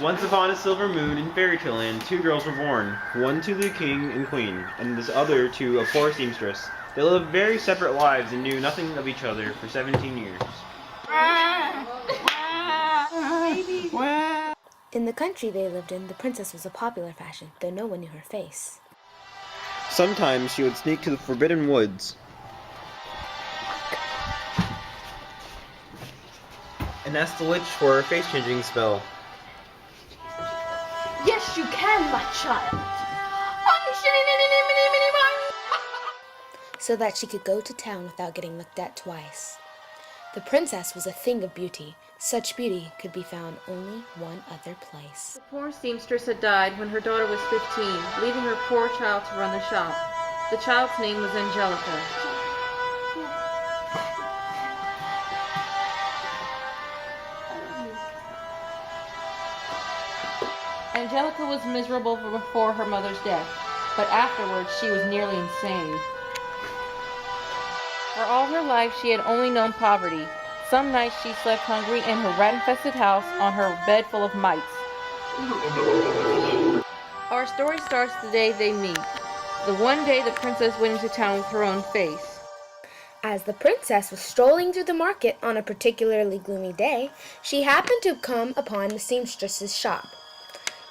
Once upon a silver moon in fairytale land, two girls were born, one to the king and queen, and this other to a poor seamstress. They lived very separate lives and knew nothing of each other for 17 years. In the country they lived in, the princess was a popular fashion, though no one knew her face. Sometimes she would sneak to the forbidden woods and ask the witch for a face-changing spell. Yes, you can, my child. So that she could go to town without getting looked at twice. The princess was a thing of beauty. Such beauty could be found only one other place. The poor seamstress had died when her daughter was 15, leaving her poor child to run the shop. The child's name was Angelica. Angelica was miserable before her mother's death, but afterwards she was nearly insane. For all her life she had only known poverty. Some nights she slept hungry in her rat-infested house on her bed full of mites. Our story starts the day they meet. The one day the princess went into town with her own face. As the princess was strolling through the market on a particularly gloomy day, she happened to come upon the seamstress's shop.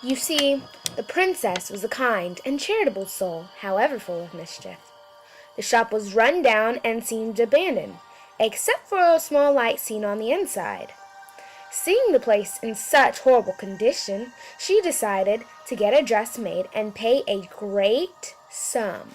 You see, the princess was a kind and charitable soul, however full of mischief. The shop was run down and seemed abandoned, except for a small light seen on the inside. Seeing the place in such horrible condition, she decided to get a dress made and pay a great sum.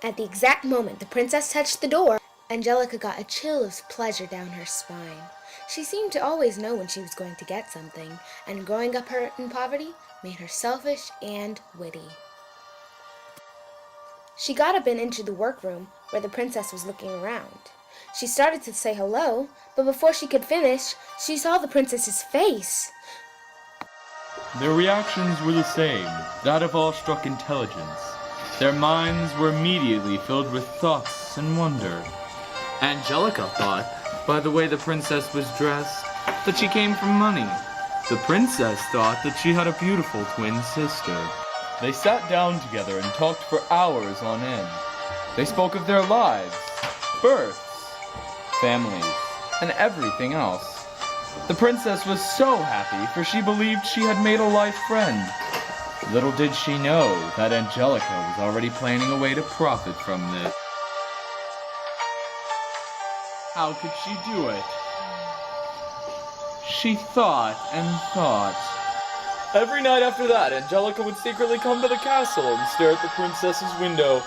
At the exact moment the princess touched the door, Angelica got a chill of pleasure down her spine. She seemed to always know when she was going to get something, and growing up in poverty made her selfish and witty. She got up and entered the workroom where the princess was looking around. She started to say hello, but before she could finish, she saw the princess's face. Their reactions were the same, that of awestruck intelligence. Their minds were immediately filled with thoughts and wonder. Angelica thought, by the way the princess was dressed, that she came from money. The princess thought that she had a beautiful twin sister. They sat down together and talked for hours on end. They spoke of their lives, births, families, and everything else. The princess was so happy, for she believed she had made a life friend. Little did she know that Angelica was already planning a way to profit from this. How could she do it? She thought and thought. Every night after that, Angelica would secretly come to the castle and stare at the princess's window.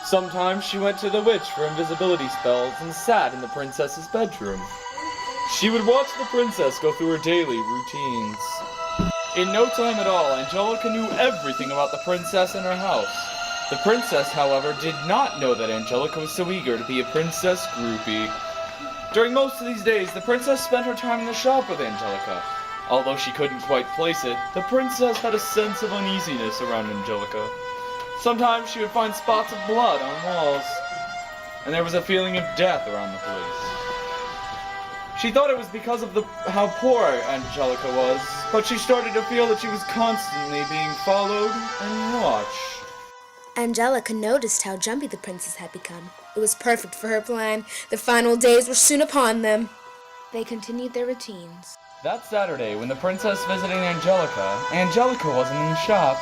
Sometimes she went to the witch for invisibility spells and sat in the princess's bedroom. She would watch the princess go through her daily routines. In no time at all, Angelica knew everything about the princess and her house. The princess, however, did not know that Angelica was so eager to be a princess groupie. During most of these days, the princess spent her time in the shop with Angelica. Although she couldn't quite place it, the princess had a sense of uneasiness around Angelica. Sometimes she would find spots of blood on walls, and there was a feeling of death around the place. She thought it was because of how poor Angelica was, but she started to feel that she was constantly being followed and watched. Angelica noticed how jumpy the princess had become. It was perfect for her plan. The final days were soon upon them. They continued their routines. That Saturday, when the princess visited Angelica wasn't in the shop.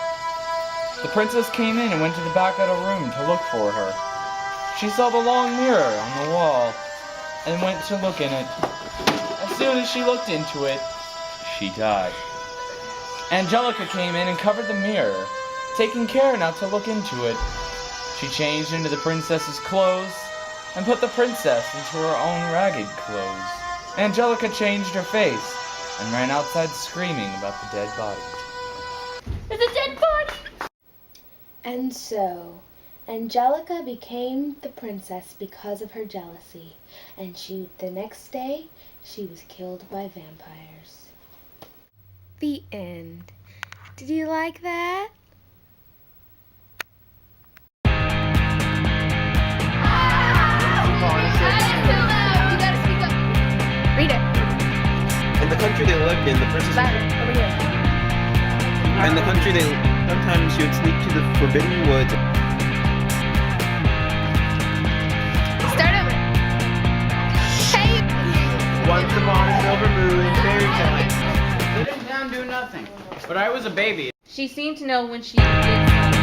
The princess came in and went to the back of the room to look for her. She saw the long mirror on the wall and went to look in it. As soon as she looked into it, she died. Angelica came in and covered the mirror, taking care not to look into it. She changed into the princess's clothes and put the princess into her own ragged clothes. Angelica changed her face and ran outside screaming about the dead body. There's a dead body! And so, Angelica became the princess because of her jealousy, and the next day, she was killed by vampires. The end. Did you like that? Read it. lived in, the princess Over here. and the country they sometimes she would sneak to the forbidden woods. Start over. Hey! Once upon a silver moon, fairytale. Sitting down, do nothing. But I was a baby. She seemed to know when she did something.